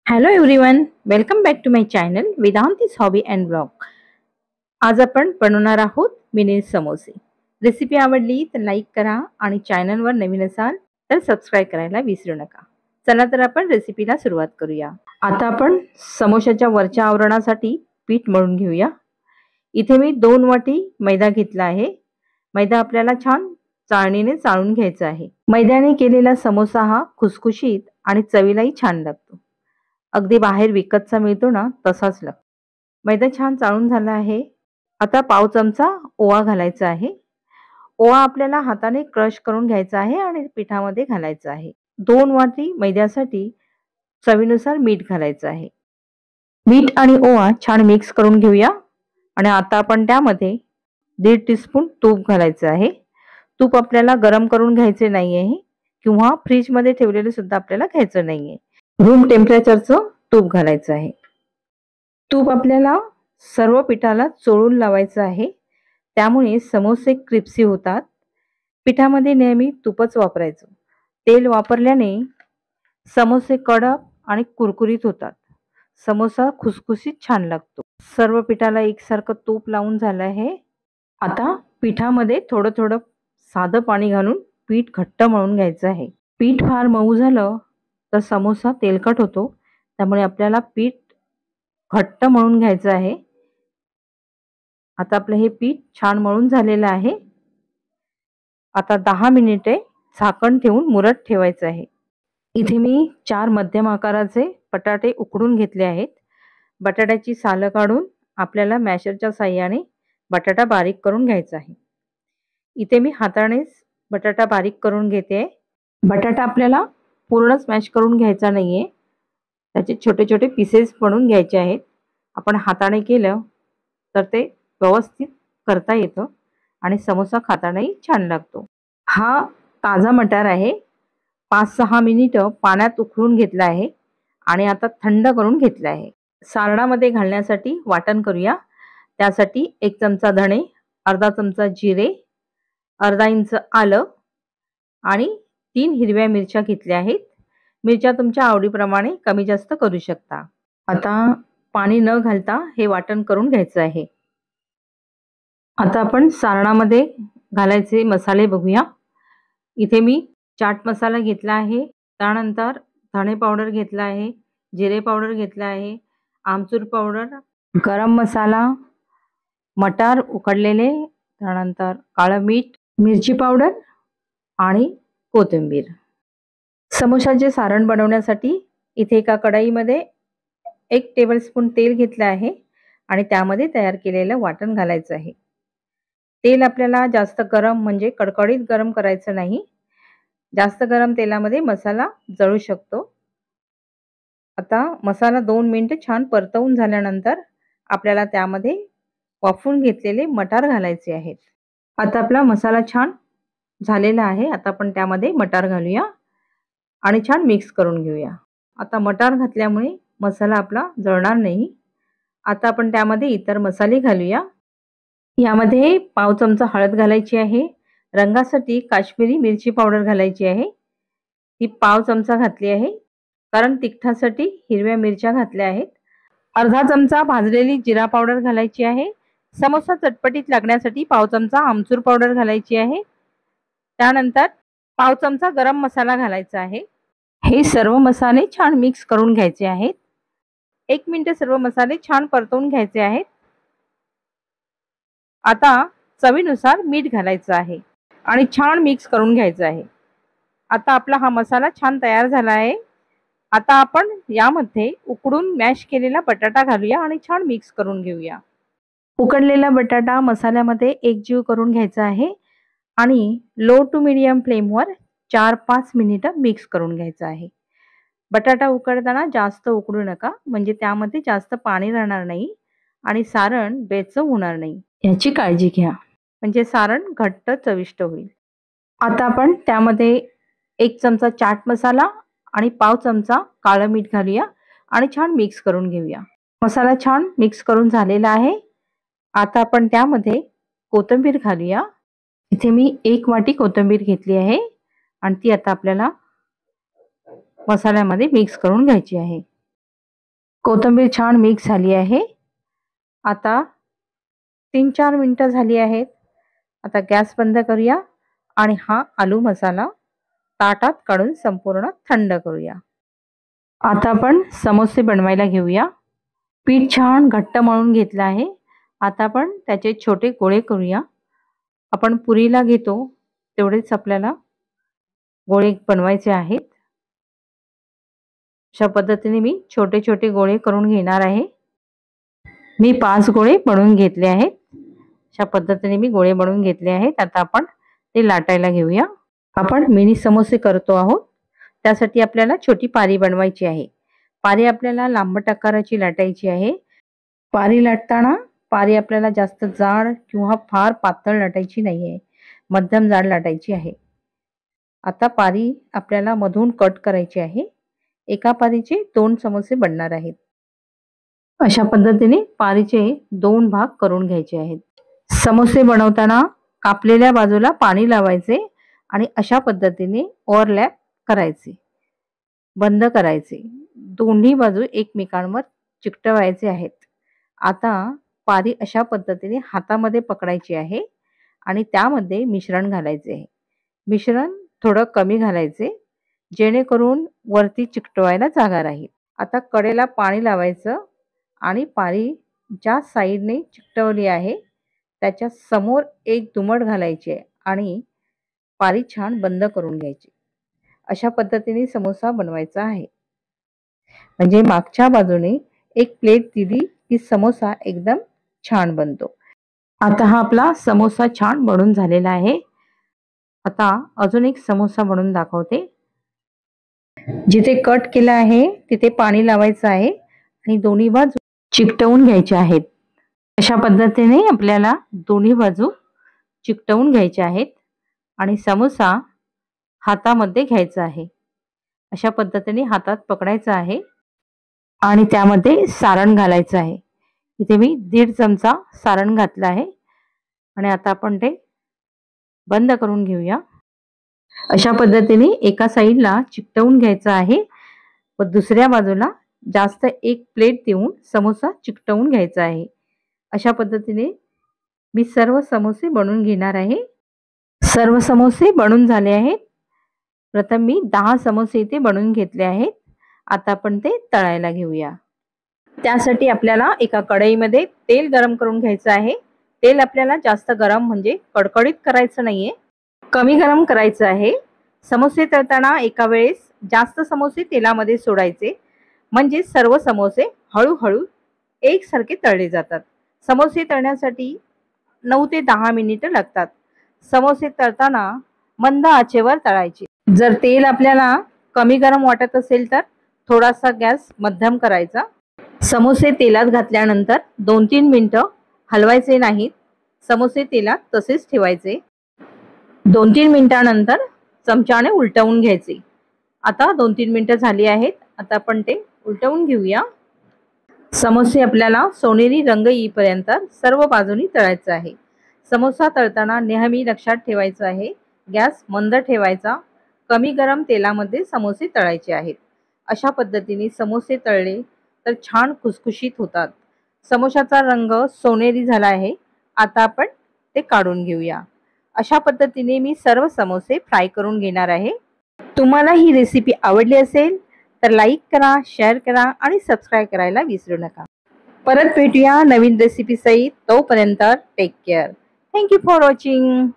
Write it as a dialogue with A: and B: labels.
A: Hello everyone, welcome back to my channel Vedanti's hobby and blog. आज आपण बनवणार आहोत मिनी समोसे. रेसिपी आवडली तर लाईक करा आणि चॅनलवर नवीन असाल तर सबस्क्राईब करायला विसरू नका. चला तर आपण रेसिपीला सुरुवात करूया. आता आपण समोशाच्या वरच्या आवरणासाठी पीठ मळून घेऊया. इथे मी 2 वाटी मैदा घेतला आहे. मैदा आपल्याला छान चाळणीने चाळून घ्यायचा आहे. मैद्याने केलेला समोसा हा खुसखुशीत आणि चवीलाही छान लागतो. अगदी बाहेर विकतचा मिळतो ना तसाच लागतो. मैदा छान चाळून झाला आहे. आता पाव चमचा ओवा घालायचा आहे. ओवा आपल्याला हाताने क्रश करून घ्यायचा आहे आणि पिठामध्ये घालायचा आहे. 2 वाटी मैद्यासाठी चवीनुसार मीठ घालायचं आहे. मीठ आणि ओवा छान मिक्स करून घेऊया आणि आता आपण त्यामध्ये 1.5 टीस्पून तूप घालायचं आहे. तूप आपल्याला गरम करून घ्यायचे नाही आहे किंवा फ्रीजमध्ये ठेवलेले सुद्धा आपल्याला घ्यायचं नाही आहे. रूम टेम्परेचरचं तूप घालायचं आहे. तूप आपल्याला सर्व पिठाला चोळून लावायचं आहे. त्यामुळे समोसे क्रिस्पी होतात. पिठामध्ये नेहमी तूपच वापरायचं. तेल वापरल्याने समोसे कडक आणि कुरकुरीत होतात. समोसा खुसखुशीत छान लागतो. सर्व पिठाला एकसारखं तूप लावून झालं आहे. आता पिठामध्ये थोडं थोडं साधं पाणी घालून पीठ घट्ट मळून घ्यायचं आहे. पीठ फार मऊ झालं तर समोसा तेलकट होतो. त्यामुळे आपल्याला पीठ घट्ट मळून घ्यायचं आहे. आता आपलं हे पीठ छान मळून झालेलं आहे. आता 10 मिनिटे झाकण ठेवून मुरत ठेवायचं आहे. इथे मी 4 मध्यम आकाराचे बटाटे उकडून घेतले आहेत. बटाट्याची सालं काढून आपल्याला मॅशरच्या साहाय्याने बटाटा बारीक करून घ्यायचा आहे. इथे मी हातानेच बटाटा बारीक करून घेते. बटाटा आपल्याला पूर्ण स्मॅश करून घ्यायचा नाहीये. त्याचे छोटे छोटे पीसेस बनवून घ्यायचे आहेत. आपण हाताने केलं तर ते व्यवस्थित करता येतं आणि समोसा खातानाही छान लागतो. हा ताजा मटार आहे. 5-6 मिनिटं पाण्यात उकळून घेतला आहे आणि आता थंड करून घेतला आहे. सारणामध्ये घालण्यासाठी वाटण करूया. त्यासाठी 1 चमचा धणे, अर्धा चमचा जिरे, अर्धा इंच आलं आणि 3 हिरव्या मिरच्या घेतल्या आहेत. मिरच्या तुमच्या आवडीप्रमाणे कमी जास्त करू शकता. आता पाणी न घालता हे वाटण करून घ्यायचं आहे. आता आपण सारणामध्ये घालायचे मसाले बघूया. इथे मी चाट मसाला घेतला आहे. त्यानंतर धणे पावडर घेतला आहे, जिरे पावडर घेतला आहे, आमचूर पावडर, गरम मसाला, मटार उकडलेले, त्यानंतर काळं मीठ, मिरची पावडर आणि कोथिंबीर. समोसाचे सारण बनवण्यासाठी इथे एका कढईमध्ये 1 टेबलस्पून तेल घेतलं आहे आणि त्यामध्ये तयार केलेलं वाटण घालायचं आहे. तेल आपल्याला जास्त गरम म्हणजे कडकडीत गरम करायचं नाही. जास्त गरम तेलामध्ये मसाला जळू शकतो. आता मसाला 2 मिनिटं छान परतवून झाल्यानंतर आपल्याला त्यामध्ये वाफवून घेतलेले मटार घालायचे आहेत. आता आपला मसाला छान झालेला आहे. आता आपण त्यामध्ये मटार घालूया आणि छान मिक्स करून घेऊया. आता मटार घातल्यामुळे मसाला आपला जळणार नाही. आता आपण त्यामध्ये इतर मसाले घालूया. यामध्ये पाव चमचा हळद घालायची आहे. रंगासाठी काश्मीरी मिरची पावडर घालायची आहे. ती पाव चमचा घातली आहे. कारण तिखटासाठी हिरव्या मिरच्या घातल्या आहेत. अर्धा चमचा भाजलेली जिरा पावडर घालायची आहे. समोसा चटपटीत लागण्यासाठी पाव चमचा आमचूर पावडर घालायची आहे. त्यानंतर पाव चमचा गरम मसाला घालायचा आहे. हे सर्व मसाले छान मिक्स करून घ्यायचे आहेत. 1 मिनिट सर्व मसाले छान परतवून घ्यायचे आहेत. आता चवीनुसार मीठ घालायचं आहे आणि छान मिक्स करून घ्यायचं आहे. आता आपला हा मसाला छान तयार झाला आहे. आता आपण यामध्ये उकडून मॅश केलेला बटाटा घालूया आणि छान मिक्स करून घेऊया. उकडलेला बटाटा मसाल्यामध्ये एकजीव करून घ्यायचा आहे आणि लो टू मीडियम फ्लेमवर 4-5 मिनिटं मिक्स करून घ्यायचं आहे. बटाटा उकडताना जास्त उकडू नका, म्हणजे त्यामध्ये जास्त पाणी राहणार नाही आणि सारण बेचव होणार नाही, याची काळजी घ्या. म्हणजे सारण घट्ट चविष्ट होईल. आता आपण त्यामध्ये 1 चमचा चाट मसाला आणि पाव चमचा काळं मीठ घालूया आणि छान मिक्स करून घेऊया. मसाला छान मिक्स करून झालेला आहे. आता आपण त्यामध्ये कोथिंबीर घालूया. इथे मी 1 वाटी कोथिंबीर घेतली आहे आणि ती आता आपल्याला मसाल्यामध्ये मिक्स करून घ्यायची आहे. कोथिंबीर छान मिक्स झाली आहे। आता 3-4 मिनिटं झाली आहेत। आता गॅस बंद करूया आणि हा आलू मसाला ताटात काढून संपूर्ण थंड करूया। आता आपण समोसे बनवायला घेऊया। पीठ छान घट्ट मळून घेतलं आहे। आता आपण त्याचे छोटे गोळे करूया। आपण पुरीला घेतो तेवढेच आपल्याला गोळे बनवायचे आहेत। अशा पद्धतीने मी छोटे छोटे गोळे करून घेणार आहे। मी 5 गोळे बनवून घेतले आहेत। अशा पद्धतीने मी गोळे बनवून घेतले आहेत। आता आपण ते लाटायला घेऊया। आपण मिनी समोसे करतो आहोत, त्यासाठी आपल्याला छोटी पारी बनवायची आहे। पारी आपल्याला लांबट आकाराची लाटायची आहे। पारी लाटताना पारी आपल्याला जास्त जाड किंवा फार पातळ लाटायची नाहीये, मध्यम जाड लाटायची आहे। आता पारी आपल्याला मधून कट करायची आहे। एका पारीचे 2 समोसे बनणार आहेत। अशा पद्धतीने पारीचे 2 भाग करून घ्यायचे आहेत। समोसे बनवताना कापलेल्या बाजूला पाणी लावायचे आणि अशा पद्धतीने ओव्हरलॅप करायचे, बंद करायचे। दोन्ही बाजू एकमेकांवर चिकटवायचे आहेत। आता पारी अशा पद्धतीने हातामध्ये पकडायची आहे आणि त्यामध्ये मिश्रण घालायचे आहे। मिश्रण थोडं कमी घालायचे जेणेकरून वरती चिकटवायला जागा राहील। आता कडेला पाणी लावायचं आणि पारी ज्या साईडने चिकटवली आहे त्याच्या समोर एक दुमड घालायची आहे आणि पारी छान बंद करून घ्यायची। अशा पद्धतीने समोसा बनवायचा आहे। म्हणजे मागच्या बाजूने एक प्लेट दिली की समोसा एकदम छान बनतो। आता हा आपला समोसा छान बनून झालेला आहे। आता अजून एक समोसा बनवून दाखवते। जिथे कट केला आहे तिथे पाणी लावायचं आहे आणि दोन्ही बाजू चिकटवून घ्यायच्या आहेत। अशा पद्धतीने आपल्याला दोन्ही बाजू चिकटवून घ्यायच्या आहेत आणि समोसा हातामध्ये घ्यायचा आहे। अशा पद्धतीने हातात पकडायचा आहे आणि त्यामध्ये सारण घालायचं आहे। इथे मी 1.5 चमचा सारण घातलं आहे आणि आता आपण ते बंद करून घेऊया। अशा पद्धतीने एका साईडला चिकटवून घ्यायचं आहे व दुसऱ्या बाजूला जास्त एक प्लेट देऊन समोसा चिकटवून घ्यायचा आहे। अशा पद्धतीने मी सर्व समोसे बनवून घेणार आहे। सर्व समोसे बनून झाले आहेत। प्रथम मी 10 समोसे इथे बनवून घेतले आहेत। आता आपण ते तळायला घेऊया। त्यासाठी आपल्याला एका कढईमध्ये तेल गरम करून घ्यायचं आहे। तेल आपल्याला जास्त गरम म्हणजे कडकडीत करायचं नाहीये, कमी गरम करायचं आहे। समोसे तळताना एका वेळेस जास्त समोसे तेलामध्ये सोडायचे म्हणजे सर्व समोसे हळूहळू एकसारखे तळले जातात। समोसे तळण्यासाठी 9 ते 10 मिनिटं लागतात। समोसे तळताना मंद आचेवर तळायचे। जर तेल आपल्याला कमी गरम वाटत असेल तर थोडासा गॅस मध्यम करायचा। समोसे तेलात घातल्यानंतर 2-3 मिनिटं हलवायचे नाहीत, समोसे तेलात तसेच ठेवायचे। 2-3 मिनिटांनंतर चमच्याने उलटवून घ्यायचे। आता 2-3 मिनिटं झाली आहेत। आता आपण ते उलटवून घेऊया। समोसे आपल्याला सोनेरी रंग येईपर्यंत सर्व बाजूनी तळायचे आहे। समोसा तळताना नेहमी लक्षात ठेवायचं आहे गॅस मंद ठेवायचा। कमी गरम तेलामध्ये समोसे तळायचे आहेत। अशा पद्धतीने समोसे तळले तर छान खुसखुशीत होतात। समोशाचा रंग सोनेरी झाला आहे। आता आपण ते काढून घेऊया। अशा पद्धतीने मी सर्व समोसे फ्राय करून घेणार आहे। तुम्हाला ही रेसिपी आवडली असेल तर लाईक करा, शेअर करा आणि सबस्क्राइब करायला विसरू नका। परत भेटूया नवीन रेसिपी सहित। तोपर्यंत take care. Thank you for watching.